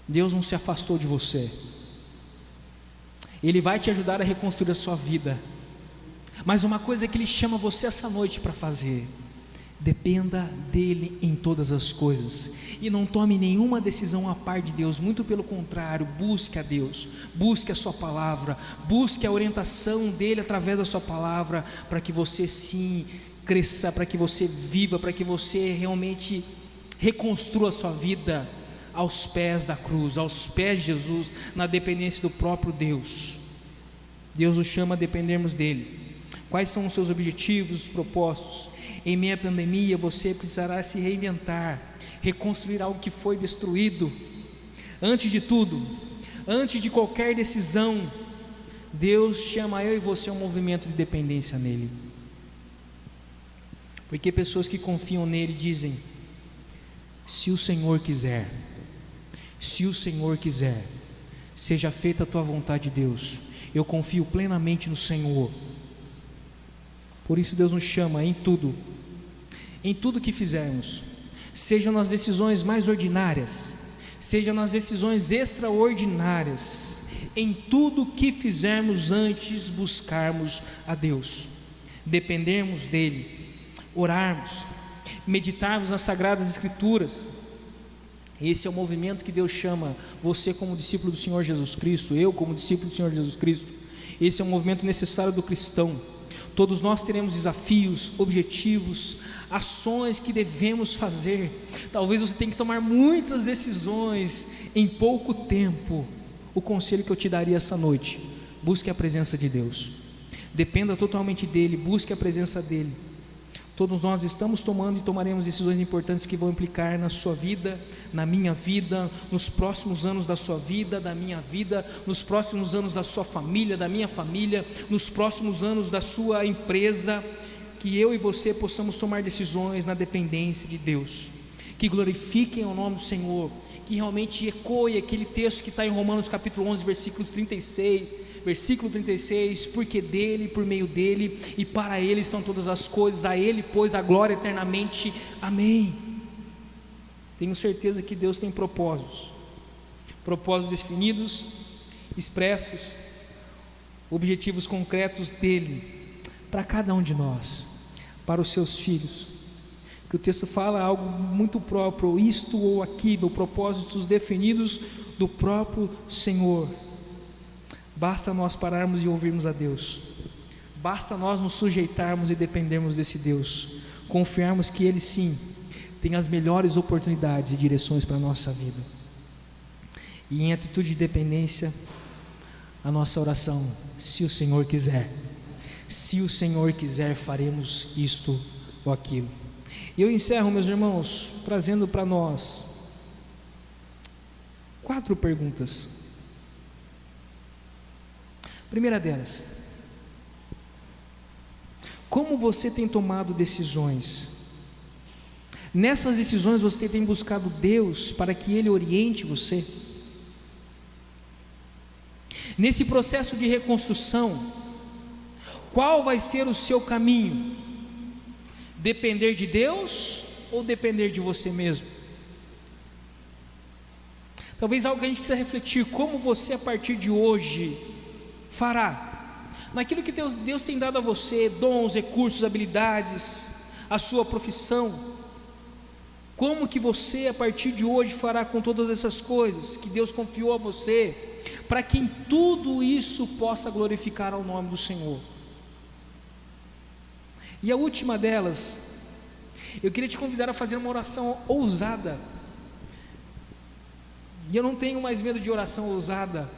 Deus não se afastou de você. Ele vai te ajudar a reconstruir a sua vida. Mas uma coisa que Ele chama você essa noite para fazer: dependa dEle em todas as coisas, e não tome nenhuma decisão a par de Deus. Muito pelo contrário, busque a Deus, busque a sua palavra, busque a orientação dEle através da sua palavra, para que você sim cresça, para que você viva, para que você realmente reconstrua a sua vida aos pés da cruz, aos pés de Jesus, na dependência do próprio Deus. Deus nos chama a dependermos dEle. Quais são os seus objetivos, os propósitos? Em meio à pandemia, você precisará se reinventar, reconstruir algo que foi destruído. Antes de tudo, antes de qualquer decisão, Deus chama eu e você a um movimento de dependência nele. Porque pessoas que confiam nele dizem: se o Senhor quiser, seja feita a tua vontade, Deus. Eu confio plenamente no Senhor. Por isso Deus nos chama em tudo em tudo que fizermos, sejam nas decisões mais ordinárias, sejam nas decisões extraordinárias, em tudo que fizermos antes buscarmos a Deus, dependermos dEle, orarmos, meditarmos nas Sagradas Escrituras. Esse é o movimento que Deus chama você como discípulo do Senhor Jesus Cristo, eu como discípulo do Senhor Jesus Cristo. Esse é um movimento necessário do cristão. Todos nós teremos desafios, objetivos, ações que devemos fazer. Talvez você tenha que tomar muitas decisões em pouco tempo. O conselho que eu te daria essa noite: busque a presença de Deus, dependa totalmente dEle, busque a presença dEle. Todos nós estamos tomando e tomaremos decisões importantes que vão implicar na sua vida, na minha vida, nos próximos anos da sua vida, da minha vida, nos próximos anos da sua família, da minha família, nos próximos anos da sua empresa. Que eu e você possamos tomar decisões na dependência de Deus, que glorifiquem o nome do Senhor, que realmente ecoe aquele texto que está em Romanos capítulo 11, versículo 36, porque dele, por meio dele e para ele são todas as coisas, a ele pois a glória eternamente, amém. Tenho certeza que Deus tem propósitos definidos, expressos, objetivos concretos dele, para cada um de nós, para os seus filhos. Que o texto fala algo muito próprio, isto ou aquilo, propósitos definidos do próprio Senhor. Basta nós pararmos e ouvirmos a Deus, basta nós nos sujeitarmos e dependermos desse Deus, confiarmos que Ele sim tem as melhores oportunidades e direções para a nossa vida. E em atitude de dependência, a nossa oração: se o Senhor quiser, faremos isto ou aquilo. E eu encerro, meus irmãos, trazendo para nós 4 perguntas. Primeira delas: como você tem tomado decisões? Nessas decisões você tem buscado Deus para que Ele oriente você? Nesse processo de reconstrução, qual vai ser o seu caminho? Depender de Deus ou depender de você mesmo? Talvez algo que a gente precisa refletir: como você a partir de hoje fará naquilo que Deus tem dado a você, dons, recursos, habilidades, a sua profissão. Como que você a partir de hoje fará com todas essas coisas que Deus confiou a você, para que em tudo isso possa glorificar ao nome do Senhor? E a última delas, eu queria te convidar a fazer uma oração ousada. E eu não tenho mais medo de oração ousada,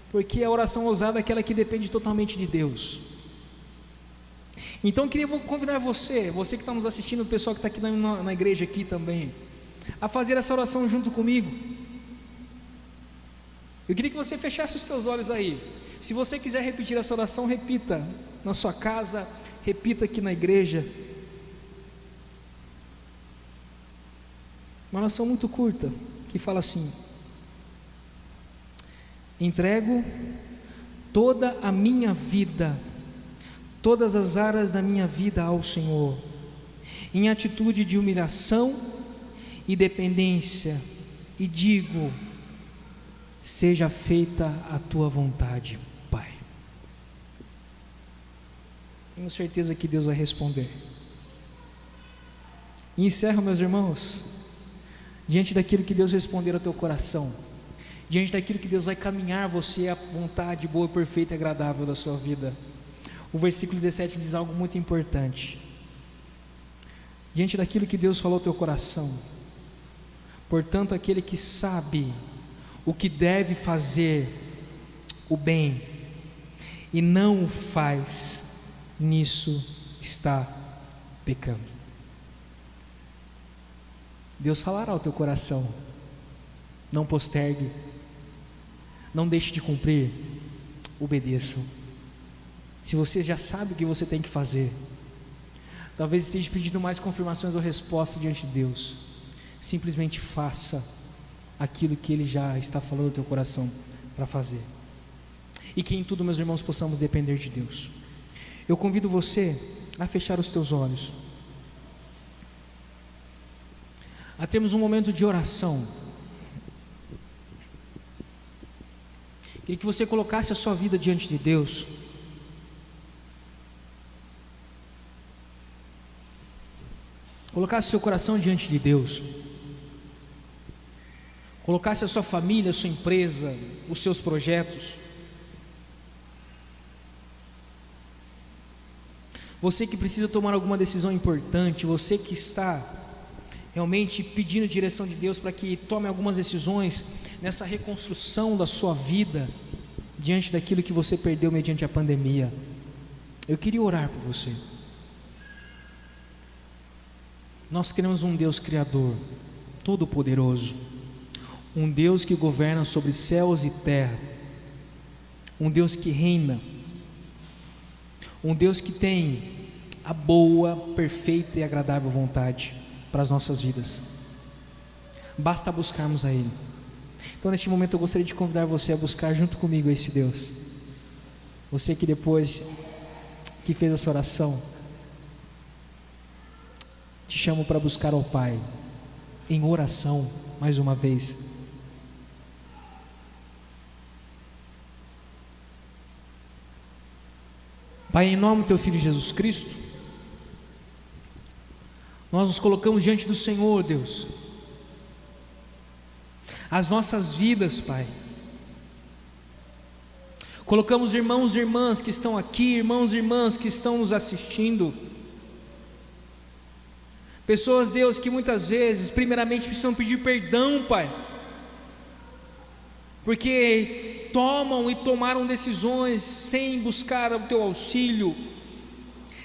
porque a oração ousada é aquela que depende totalmente de Deus. Então eu queria convidar você que está nos assistindo, o pessoal que está aqui na igreja aqui também, a fazer essa oração junto comigo. Eu queria que você fechasse os teus olhos aí. Se você quiser repetir essa oração, repita na sua casa, repita aqui na igreja. Uma oração muito curta, que fala assim: entrego toda a minha vida, todas as áreas da minha vida ao Senhor, em atitude de humilhação e dependência, e digo: seja feita a tua vontade, Pai. Tenho certeza que Deus vai responder. E encerro, meus irmãos, diante daquilo que Deus responder ao teu coração, diante daquilo que Deus vai caminhar você à vontade boa, perfeita e agradável da sua vida. O versículo 17 diz algo muito importante. Diante daquilo que Deus falou ao teu coração, portanto, aquele que sabe o que deve fazer, o bem, e não o faz, nisso está pecando. Deus falará ao teu coração: não postergue, não deixe de cumprir, obedeçam. Se você já sabe o que você tem que fazer, talvez esteja pedindo mais confirmações ou respostas diante de Deus, simplesmente faça aquilo que Ele já está falando no teu coração para fazer. E que em tudo, meus irmãos, possamos depender de Deus. Eu convido você a fechar os teus olhos. a termos um momento de oração. Queria que você colocasse a sua vida diante de Deus. Colocasse seu coração diante de Deus. Colocasse a sua família, a sua empresa, os seus projetos. Você que precisa tomar alguma decisão importante, você que está realmente pedindo direção de Deus para que tome algumas decisões nessa reconstrução da sua vida diante daquilo que você perdeu mediante a pandemia. Eu queria orar por você. Nós queremos um Deus criador, todo-poderoso, um Deus que governa sobre céus e terra, um Deus que reina, um Deus que tem a boa, perfeita e agradável vontade para as nossas vidas. Basta buscarmos a Ele. Então neste momento eu gostaria de convidar você a buscar junto comigo esse Deus. Você que depois que fez essa oração, te chamo para buscar ao Pai em oração mais uma vez. Pai, em nome do Teu Filho Jesus Cristo, nós nos colocamos diante do Senhor, Deus, as nossas vidas, Pai. Colocamos irmãos e irmãs que estão aqui, irmãos e irmãs que estão nos assistindo, pessoas, Deus, que muitas vezes, primeiramente, precisam pedir perdão, Pai, porque tomam e tomaram decisões sem buscar o Teu auxílio,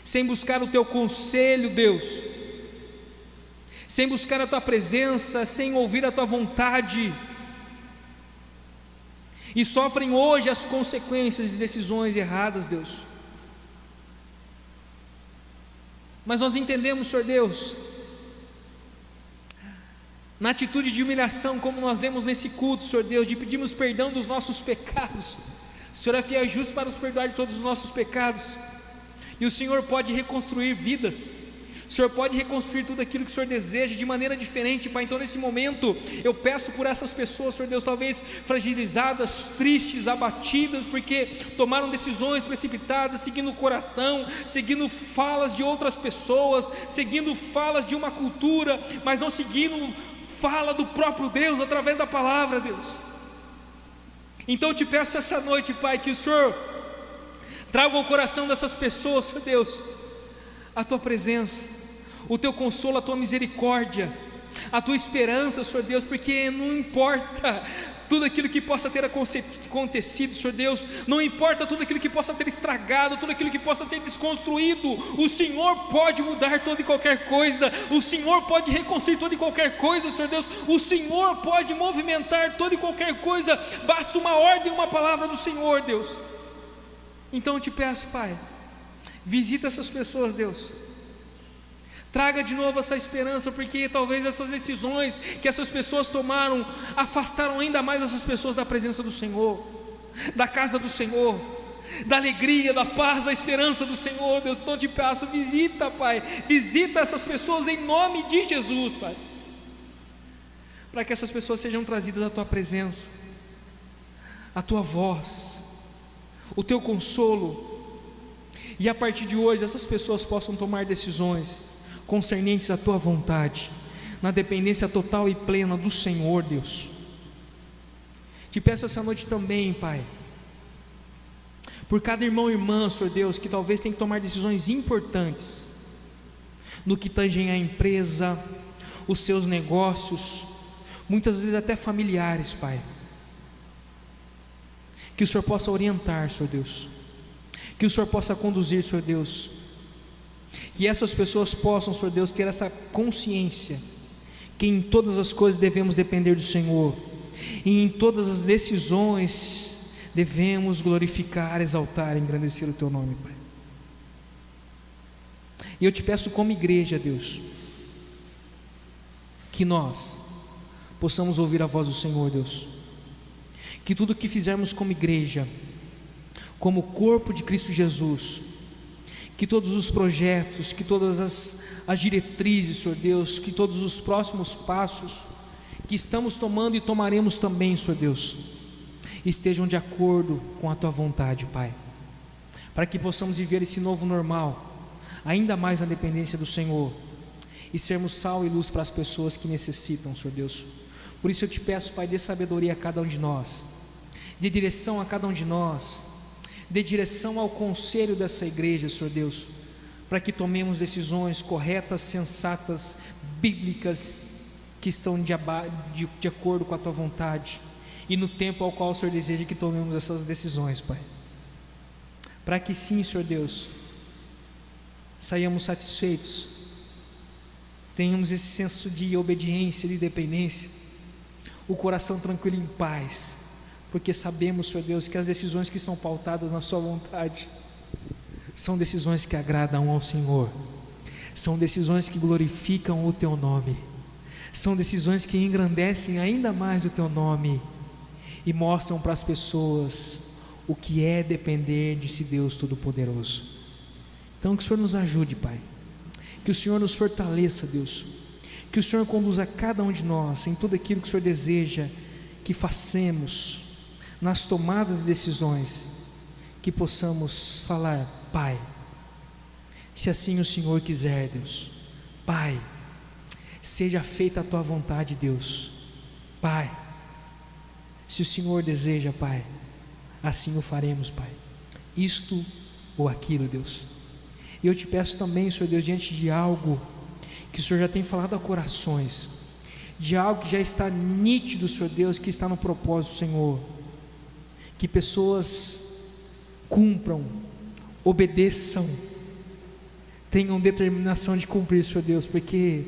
sem buscar o Teu conselho, Deus, sem buscar a Tua presença, sem ouvir a Tua vontade, e sofrem hoje as consequências de decisões erradas, Deus. Mas nós entendemos, Senhor Deus, na atitude de humilhação, como nós demos nesse culto, Senhor Deus, de pedirmos perdão dos nossos pecados. O Senhor é fiel e justo para nos perdoar de todos os nossos pecados, e o Senhor pode reconstruir vidas, o Senhor pode reconstruir tudo aquilo que o Senhor deseja de maneira diferente, Pai. Então nesse momento eu peço por essas pessoas, Senhor Deus, talvez fragilizadas, tristes, abatidas, porque tomaram decisões precipitadas, seguindo o coração, seguindo falas de outras pessoas, seguindo falas de uma cultura, mas não seguindo fala do próprio Deus através da palavra, Deus. Então eu te peço essa noite, Pai, que o Senhor traga ao coração dessas pessoas, Senhor Deus, a Tua presença, o Teu consolo, a Tua misericórdia, a Tua esperança, Senhor Deus, porque não importa tudo aquilo que possa ter acontecido, Senhor Deus, não importa tudo aquilo que possa ter estragado, tudo aquilo que possa ter desconstruído, o Senhor pode mudar toda e qualquer coisa, o Senhor pode reconstruir toda e qualquer coisa, Senhor Deus, o Senhor pode movimentar toda e qualquer coisa, basta uma ordem, uma palavra do Senhor, Deus. Então eu te peço, Pai, visita essas pessoas, Deus, traga de novo essa esperança, porque talvez essas decisões que essas pessoas tomaram afastaram ainda mais essas pessoas da presença do Senhor, da casa do Senhor, da alegria, da paz, da esperança do Senhor, Deus. Então eu te peço, visita, Pai, visita essas pessoas em nome de Jesus, Pai, para que essas pessoas sejam trazidas à Tua presença, a Tua voz, o Teu consolo, e a partir de hoje essas pessoas possam tomar decisões concernentes à Tua vontade, na dependência total e plena do Senhor, Deus. Te peço essa noite também, Pai, por cada irmão e irmã, Senhor Deus, que talvez tenha que tomar decisões importantes no que tangem a empresa, os seus negócios, muitas vezes até familiares, Pai. Que o Senhor possa orientar, Senhor Deus, que o Senhor possa conduzir, Senhor Deus, que essas pessoas possam, Senhor Deus, ter essa consciência que em todas as coisas devemos depender do Senhor, e em todas as decisões devemos glorificar, exaltar, engrandecer o Teu nome, Pai. E eu te peço como igreja, Deus, que nós possamos ouvir a voz do Senhor, Deus, que tudo que fizermos como igreja, como corpo de Cristo Jesus, que todos os projetos, que todas as diretrizes, Senhor Deus, que todos os próximos passos que estamos tomando e tomaremos também, Senhor Deus, estejam de acordo com a Tua vontade, Pai, para que possamos viver esse novo normal, ainda mais na dependência do Senhor, e sermos sal e luz para as pessoas que necessitam, Senhor Deus. Por isso eu te peço, Pai, dê sabedoria a cada um de nós, dê direção a cada um de nós, dê direção ao conselho dessa igreja, Senhor Deus, para que tomemos decisões corretas, sensatas, bíblicas, que estão de acordo com a Tua vontade, e no tempo ao qual o Senhor deseja que tomemos essas decisões, Pai, para que sim, Senhor Deus, saiamos satisfeitos, tenhamos esse senso de obediência, de dependência, o coração tranquilo e em paz, porque sabemos, Senhor Deus, que as decisões que são pautadas na Sua vontade são decisões que agradam ao Senhor, são decisões que glorificam o Teu nome, são decisões que engrandecem ainda mais o Teu nome e mostram para as pessoas o que é depender de esse Deus Todo-Poderoso. Então que o Senhor nos ajude, Pai, que o Senhor nos fortaleça, Deus, que o Senhor conduza cada um de nós em tudo aquilo que o Senhor deseja que façamos, nas tomadas de decisões, que possamos falar: Pai, se assim o Senhor quiser, Deus, Pai, seja feita a Tua vontade, Deus, Pai, se o Senhor deseja, Pai, assim o faremos, Pai, isto ou aquilo, Deus. E eu te peço também, Senhor Deus, diante de algo que o Senhor já tem falado a corações, de algo que já está nítido, Senhor Deus, que está no propósito, Senhor, que pessoas cumpram, obedeçam, tenham determinação de cumprir, Senhor Deus, porque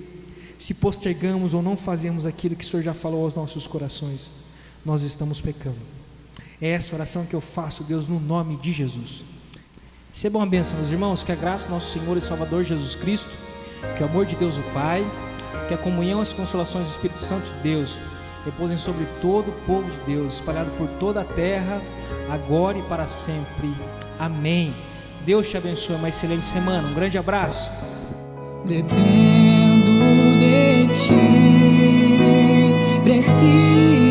se postergamos ou não fazemos aquilo que o Senhor já falou aos nossos corações, nós estamos pecando. É essa oração que eu faço, Deus, no nome de Jesus. Recebam a bênção, meus irmãos, que a graça do nosso Senhor e Salvador Jesus Cristo, que o amor de Deus o Pai, que a comunhão e as consolações do Espírito Santo de Deus repousem sobre todo o povo de Deus, espalhado por toda a terra, agora e para sempre. Amém. Deus te abençoe, uma excelente semana, um grande abraço. Dependo de Ti, preciso